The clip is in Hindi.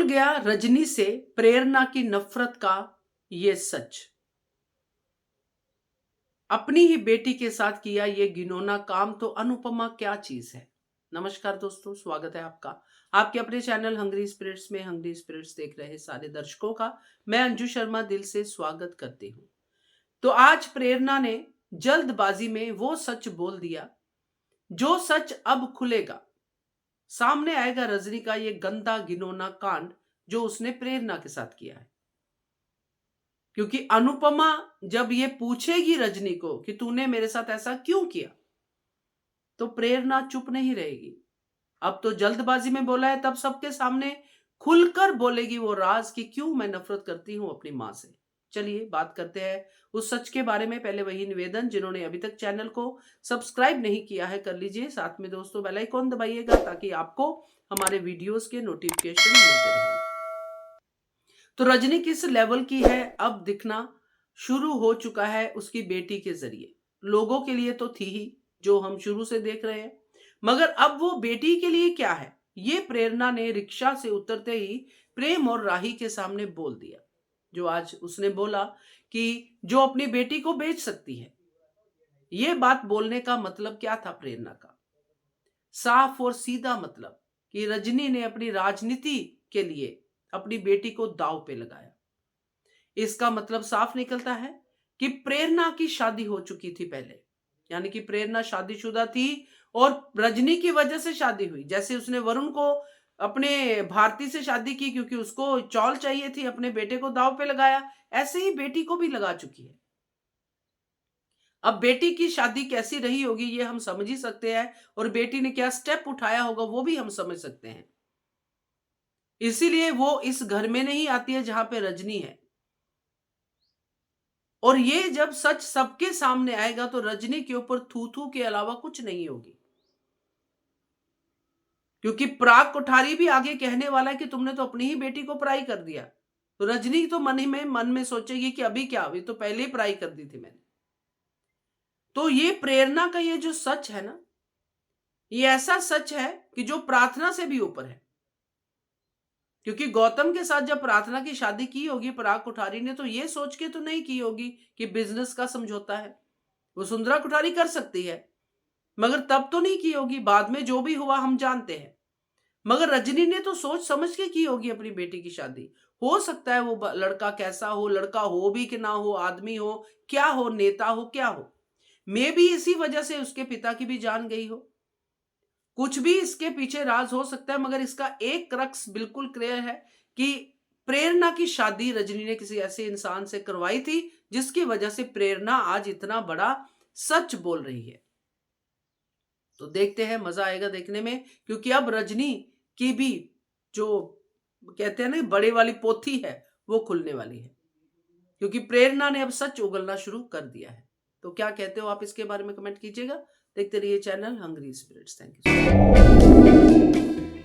गया रजनी से प्रेरणा की नफरत का ये सच। अपनी ही बेटी के साथ किया ये घिनौना काम, तो अनुपमा क्या चीज है। नमस्कार दोस्तों, स्वागत है आपका आपके अपने चैनल हंग्री स्पिरिट्स में। हंग्री स्पिरिट्स देख रहे सारे दर्शकों का मैं अंजू शर्मा दिल से स्वागत करती हूँ। तो आज प्रेरणा ने जल्दबाजी में वो सच बोल दिया जो सच अब खुलेगा। सामने आएगा रजनी का ये गंदा घिनौना कांड जो उसने प्रेरणा के साथ किया है। क्योंकि अनुपमा जब ये पूछेगी रजनी को कि तूने मेरे साथ ऐसा क्यों किया, तो प्रेरणा चुप नहीं रहेगी। अब तो जल्दबाजी में बोला है, तब सबके सामने खुलकर बोलेगी वो राज कि क्यों मैं नफरत करती हूं अपनी मां से। चलिए बात करते हैं उस सच के बारे में। पहले वही निवेदन, जिन्होंने अभी तक चैनल को सब्सक्राइब नहीं किया है कर लीजिए, साथ में दोस्तों बेल आइकॉन दबाइएगा ताकि आपको हमारे वीडियोस के नोटिफिकेशन मिलते रहे। तो रजनी किस लेवल की है अब दिखना शुरू हो चुका है उसकी बेटी के जरिए। लोगों के लिए तो थी ही, जो हम शुरू से देख रहे हैं, मगर अब वो बेटी के लिए क्या है ये प्रेरणा ने रिक्शा से उतरते ही प्रेम और राही के सामने बोल दिया। जो आज उसने बोला कि जो अपनी बेटी को बेच सकती है। ये बात बोलने का मतलब क्या था प्रेरणा का? साफ और सीधा मतलब कि रजनी ने अपनी राजनीति के लिए अपनी बेटी को दांव पे लगाया। इसका मतलब साफ निकलता है कि प्रेरणा की शादी हो चुकी थी पहले, यानी कि प्रेरणा शादीशुदा थी और रजनी की वजह से शादी हुई। जैसे उसने वरुण को अपने भारती से शादी की क्योंकि उसको चौल चाहिए थी, अपने बेटे को दांव पे लगाया, ऐसे ही बेटी को भी लगा चुकी है। अब बेटी की शादी कैसी रही होगी ये हम समझ ही सकते हैं, और बेटी ने क्या स्टेप उठाया होगा वो भी हम समझ सकते हैं। इसीलिए वो इस घर में नहीं आती है जहां पे रजनी है। और ये जब सच सबके सामने आएगा तो रजनी के ऊपर थू थू के अलावा कुछ नहीं होगी। क्योंकि पराग कोठारी भी आगे कहने वाला है कि तुमने तो अपनी ही बेटी को पराई कर दिया। तो रजनी तो मन में सोचेगी कि अभी क्या, अभी तो पहले ही पराई कर दी थी मैंने। तो ये प्रेरणा का ये जो सच है ना, ये ऐसा सच है कि जो प्रार्थना से भी ऊपर है। क्योंकि गौतम के साथ जब प्रार्थना की शादी की होगी पराग कोठारी ने, तो ये सोच के तो नहीं की होगी कि बिजनेस का समझौता है। वो सुंदरा कोठारी कर सकती है, मगर तब तो नहीं की होगी। बाद में जो भी हुआ हम जानते हैं, मगर रजनी ने तो सोच समझ के की होगी अपनी बेटी की शादी। हो सकता है वो लड़का कैसा हो, लड़का हो भी कि ना हो, आदमी हो क्या हो, नेता हो क्या हो, मे भी इसी वजह से उसके पिता की भी जान गई हो। कुछ भी इसके पीछे राज हो सकता है, मगर इसका एक क्रक्स बिल्कुल क्लियर है कि प्रेरणा की शादी रजनी ने किसी ऐसे इंसान से करवाई थी जिसकी वजह से प्रेरणा आज इतना बड़ा सच बोल रही है। तो देखते हैं, मजा आएगा देखने में, क्योंकि अब रजनी की भी जो कहते हैं ना बड़े वाली पोथी है वो खुलने वाली है, क्योंकि प्रेरणा ने अब सच उगलना शुरू कर दिया है। तो क्या कहते हो आप इसके बारे में कमेंट कीजिएगा। देखते रहिए channel hungry spirits. Thank you.